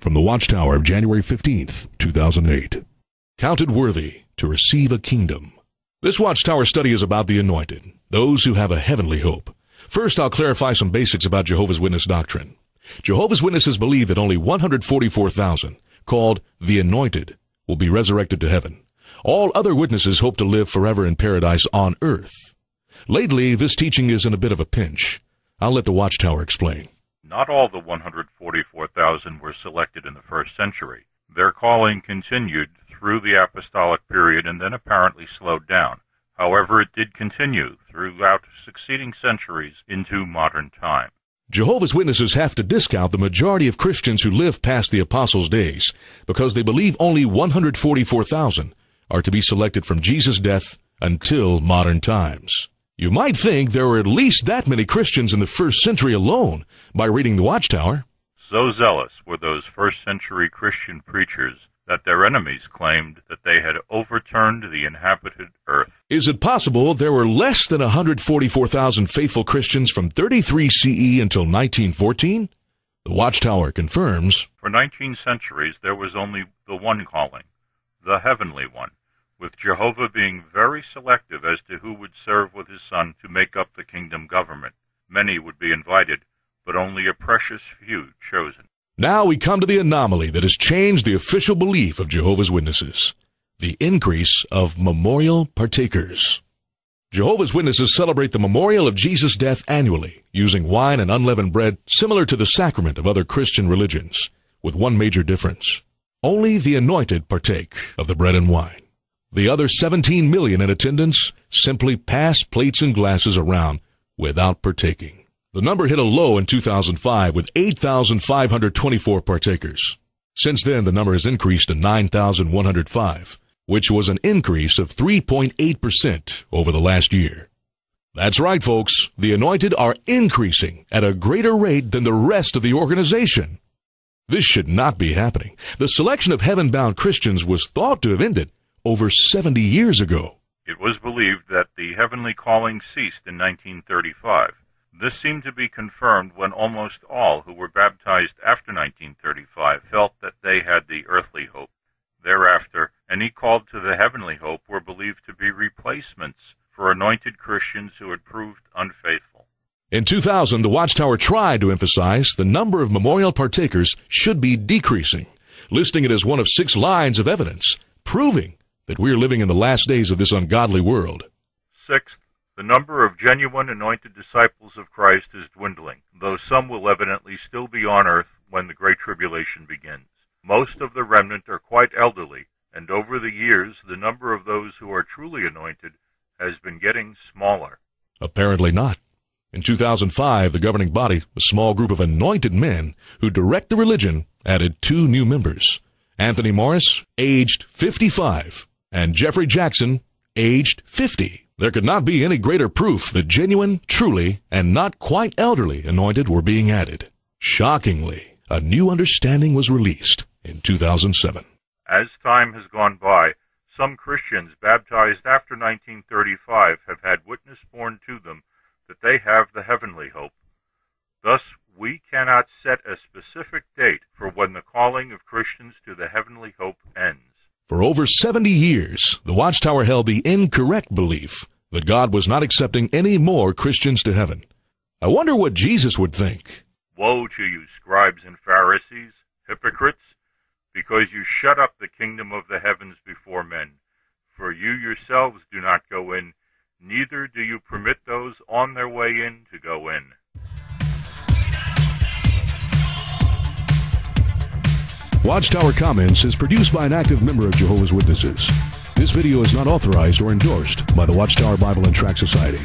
from the Watchtower of January 15th, 2008. Counted worthy to receive a kingdom. This Watchtower study is about the anointed, those who have a heavenly hope. First, I'll clarify some basics about Jehovah's Witness doctrine. Jehovah's Witnesses believe that only 144,000, called the anointed, will be resurrected to heaven. All other witnesses hope to live forever in paradise on earth. Lately, this teaching is in a bit of a pinch. I'll let the Watchtower explain. Not all the 144,000 were selected in the first century. Their calling continued through the apostolic period and then apparently slowed down. However, it did continue throughout succeeding centuries into modern time. Jehovah's Witnesses have to discount the majority of Christians who live past the apostles' days because they believe only 144,000 are to be selected from Jesus' death until modern times. You might think there were at least that many Christians in the first century alone by reading the Watchtower. So zealous were those first-century Christian preachers that their enemies claimed that they had overturned the inhabited earth. Is it possible there were less than 144,000 faithful Christians from 33 CE until 1914? The Watchtower confirms. For 19 centuries, there was only the one calling, the heavenly one, with Jehovah being very selective as to who would serve with his Son to make up the kingdom government. Many would be invited, but only a precious few chosen. Now we come to the anomaly that has changed the official belief of Jehovah's Witnesses, the increase of memorial partakers. Jehovah's Witnesses celebrate the memorial of Jesus' death annually, using wine and unleavened bread similar to the sacrament of other Christian religions, with one major difference. Only the anointed partake of the bread and wine. The other 17 million in attendance simply pass plates and glasses around without partaking. The number hit a low in 2005 with 8,524 partakers. Since then, the number has increased to 9,105, which was an increase of 3.8% over the last year. That's right, folks. The anointed are increasing at a greater rate than the rest of the organization. This should not be happening. The selection of heaven-bound Christians was thought to have ended over 70 years ago. It was believed that the heavenly calling ceased in 1935. This seemed to be confirmed when almost all who were baptized after 1935 felt that they had the earthly hope. Thereafter, any called to the heavenly hope were believed to be replacements for anointed Christians who had proved unfaithful. In 2000, the Watchtower tried to emphasize the number of memorial partakers should be decreasing, listing it as one of 6 lines of evidence, proving that we are living in the last days of this ungodly world. Sixth, the number of genuine anointed disciples of Christ is dwindling, though some will evidently still be on earth when the Great Tribulation begins. Most of the remnant are quite elderly, and over the years the number of those who are truly anointed has been getting smaller. Apparently not. In 2005, the governing body, a small group of anointed men who direct the religion, added 2 new members. Anthony Morris, aged 55, and Jeffrey Jackson, aged 50. There could not be any greater proof that genuine, truly, and not quite elderly anointed were being added. Shockingly, a new understanding was released in 2007. As time has gone by, some Christians baptized after 1935 have had witness borne to them that they have the heavenly hope. Thus, we cannot set a specific date for when the calling of Christians to the heavenly hope ends. For over 70 years, the Watchtower held the incorrect belief that God was not accepting any more Christians to heaven. I wonder what Jesus would think. Woe to you, scribes and Pharisees, hypocrites, because you shut up the kingdom of the heavens before men. For you yourselves do not go in, neither do you permit those on their way in to go in. Watchtower Comments is produced by an active member of Jehovah's Witnesses. This video is not authorized or endorsed by the Watchtower Bible and Tract Society.